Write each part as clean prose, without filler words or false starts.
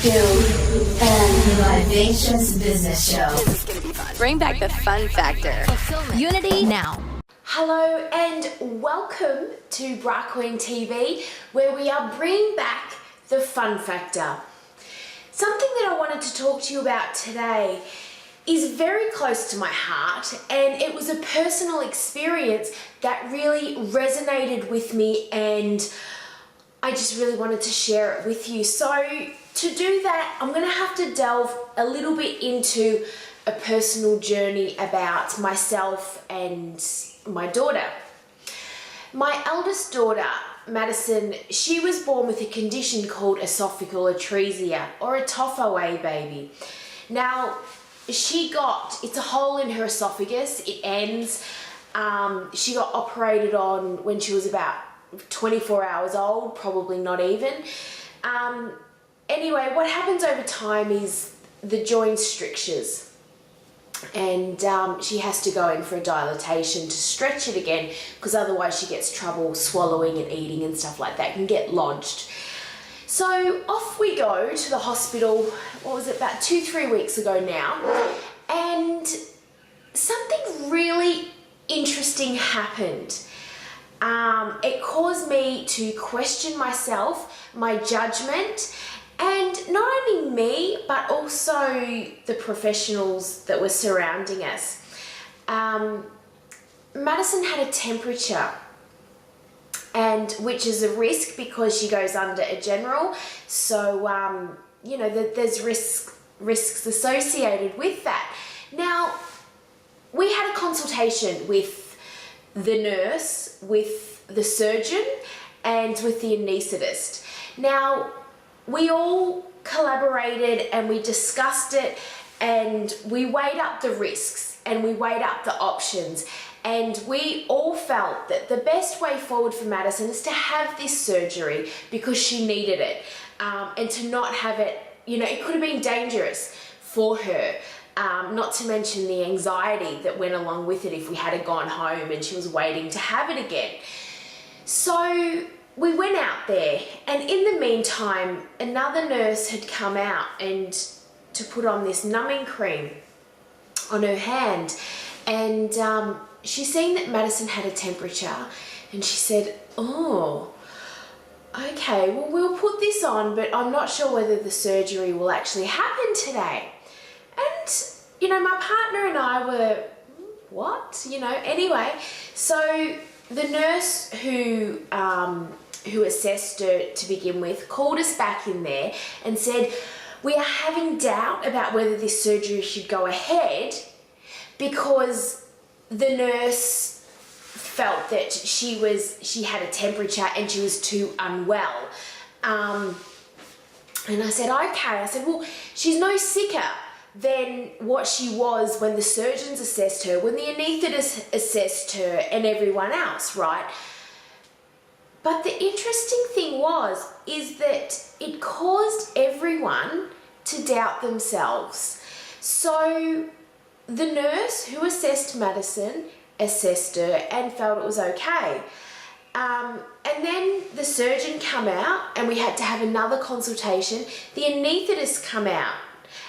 Build and Vivacious Business Show. This is going to be fun. Bring back the fun factor. Unity now. Hello and welcome to Bra Queen TV, where we are bringing back the fun factor. Something that I wanted to talk to you about today is very close to my heart, and it was a personal experience that really resonated with me, and I just really wanted to share it with you. So to do that, I'm going to have to delve a little bit into a personal journey about myself and my daughter. My eldest daughter, Madison, she was born with a condition called esophageal atresia, or a TOFOA baby. Now, it's a hole in her esophagus, it ends. She got operated on when she was about 24 hours old, probably not even. Anyway, what happens over time is the joint strictures, and she has to go in for a dilatation to stretch it again, because otherwise she gets trouble swallowing and eating and stuff like that, can get lodged. So off we go to the hospital, what was it, about 2-3 weeks ago now, and something really interesting happened. It caused me to question myself, my judgment, and not only me, but also the professionals that were surrounding us. Madison had a temperature, and which is a risk because she goes under a general. So, there's risks associated with that. Now, we had a consultation with the nurse, with the surgeon, and with the anaesthetist. Now, we all collaborated and we discussed it, and we weighed up the risks and we weighed up the options, and we all felt that the best way forward for Madison is to have this surgery because she needed it, and to not have it, it could have been dangerous for her. Not to mention the anxiety that went along with it if we had gone home and she was waiting to have it again. So we went out there, and in the meantime, another nurse had come out and to put on this numbing cream on her hand, and she seen that Madison had a temperature, and she said, "Oh, okay, well, we'll put this on, but I'm not sure whether the surgery will actually happen today." And, my partner and I were, what? Anyway, so the nurse who assessed her to begin with called us back in there and said, "We are having doubt about whether this surgery should go ahead because the nurse felt that she had a temperature and she was too unwell." And I said, okay. I said, well, she's no sicker than what she was when the surgeons assessed her, when the anaesthetist assessed her, and everyone else, right? But the interesting thing is that it caused everyone to doubt themselves. So the nurse who assessed Madison assessed her and felt it was okay. And then the surgeon come out, and we had to have another consultation. The anaesthetist come out,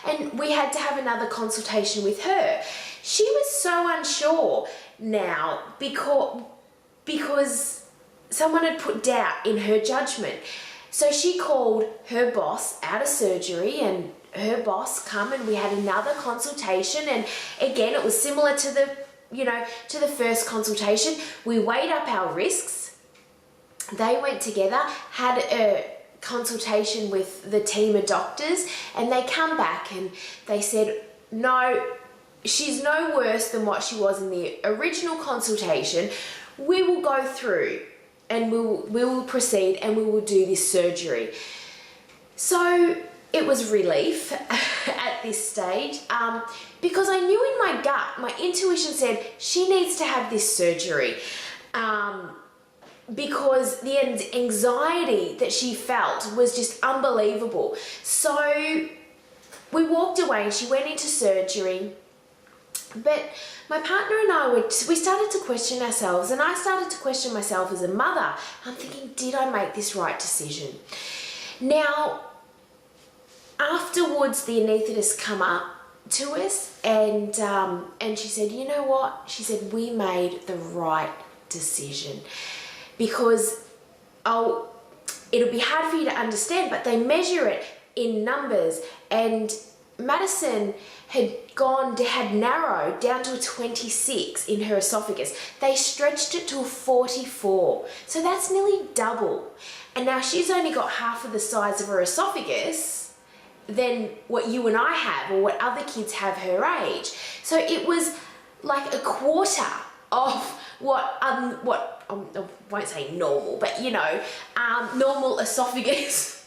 and we had to have another consultation with her. She was so unsure now because someone had put doubt in her judgment. So she called her boss out of surgery, and her boss come, and we had another consultation. And again, it was similar to the first consultation. We weighed up our risks. They went together, had a consultation with the team of doctors, and they come back and they said, no, she's no worse than what she was in the original consultation. We will go through and we will proceed, and we will do this surgery. So it was relief at this stage, because I knew in my gut, my intuition said she needs to have this surgery. Because the anxiety that she felt was just unbelievable. So we walked away, and she went into surgery. But my partner and I we started to question ourselves, and I started to question myself as a mother. I'm thinking, did I make this right decision? Now, afterwards, the anaesthetist come up to us and she said, you know what? She said, we made the right decision because, it'll be hard for you to understand, but they measure it in numbers, and Madison had narrowed down to a 26 in her esophagus. They stretched it to a 44. So that's nearly double. And now she's only got half of the size of her esophagus than what you and I have or what other kids have her age. So it was like a quarter of what I won't say normal, but normal esophagus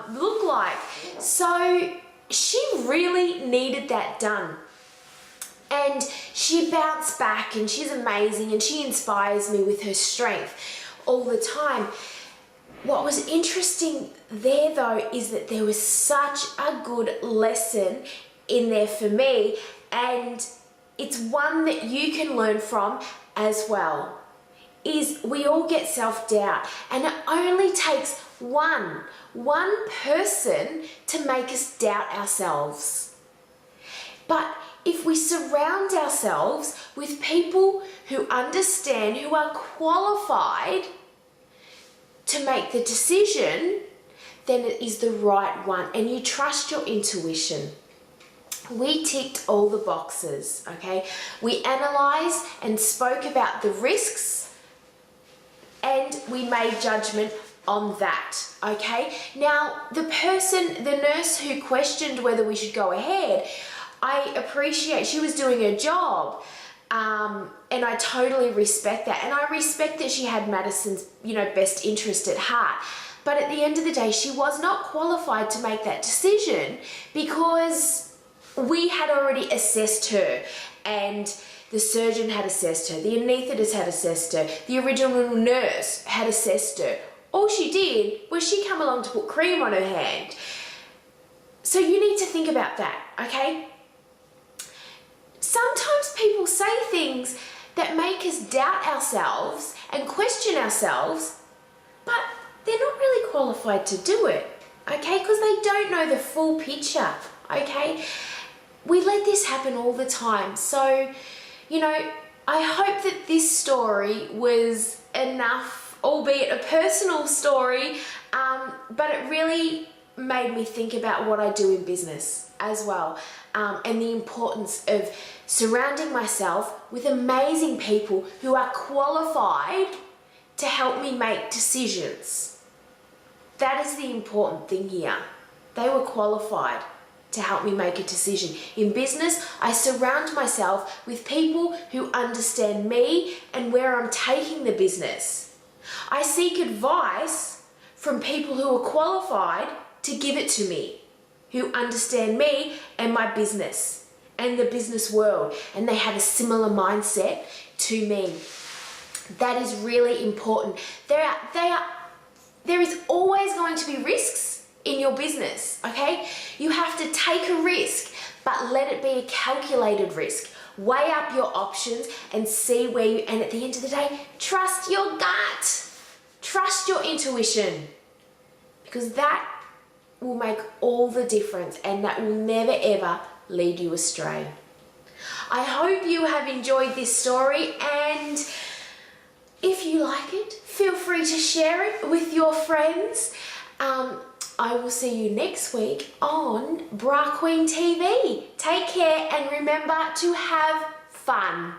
look like. So she really needed that done. And she bounced back, and she's amazing, and she inspires me with her strength all the time. What was interesting there though is that there was such a good lesson in there for me, and it's one that you can learn from as well. Is we all get self-doubt, and it only takes one person to make us doubt ourselves. But if we surround ourselves with people who understand, who are qualified to make the decision, then it is the right one, and you trust your intuition. We ticked all the boxes, okay? We analysed and spoke about the risks, and we made judgment on that, okay? Now, the nurse who questioned whether we should go ahead, I appreciate she was doing her job, and I totally respect that. And I respect that she had Madison's, best interest at heart. But at the end of the day, she was not qualified to make that decision because we had already assessed her, and the surgeon had assessed her, the anaesthetist had assessed her, the original nurse had assessed her. All she did was she come along to put cream on her hand. So you need to think about that, okay? Sometimes people say things that make us doubt ourselves and question ourselves, but they're not really qualified to do it, okay? Because they don't know the full picture, okay? We let this happen all the time. So, I hope that this story was enough, albeit a personal story, but it really made me think about what I do in business as well, and the importance of surrounding myself with amazing people who are qualified to help me make decisions. That is the important thing here. They were qualified to help me make a decision. In business, I surround myself with people who understand me and where I'm taking the business. I seek advice from people who are qualified to give it to me, who understand me and my business and the business world, and they have a similar mindset to me. That is really important. There is always going to be risks in your business, okay? You have to take a risk, but let it be a calculated risk. Weigh up your options and see and at the end of the day, trust your gut. Trust your intuition, because that will make all the difference, and that will never ever lead you astray. I hope you have enjoyed this story, and if you like it, feel free to share it with your friends. I will see you next week on Bra Queen TV. Take care, and remember to have fun.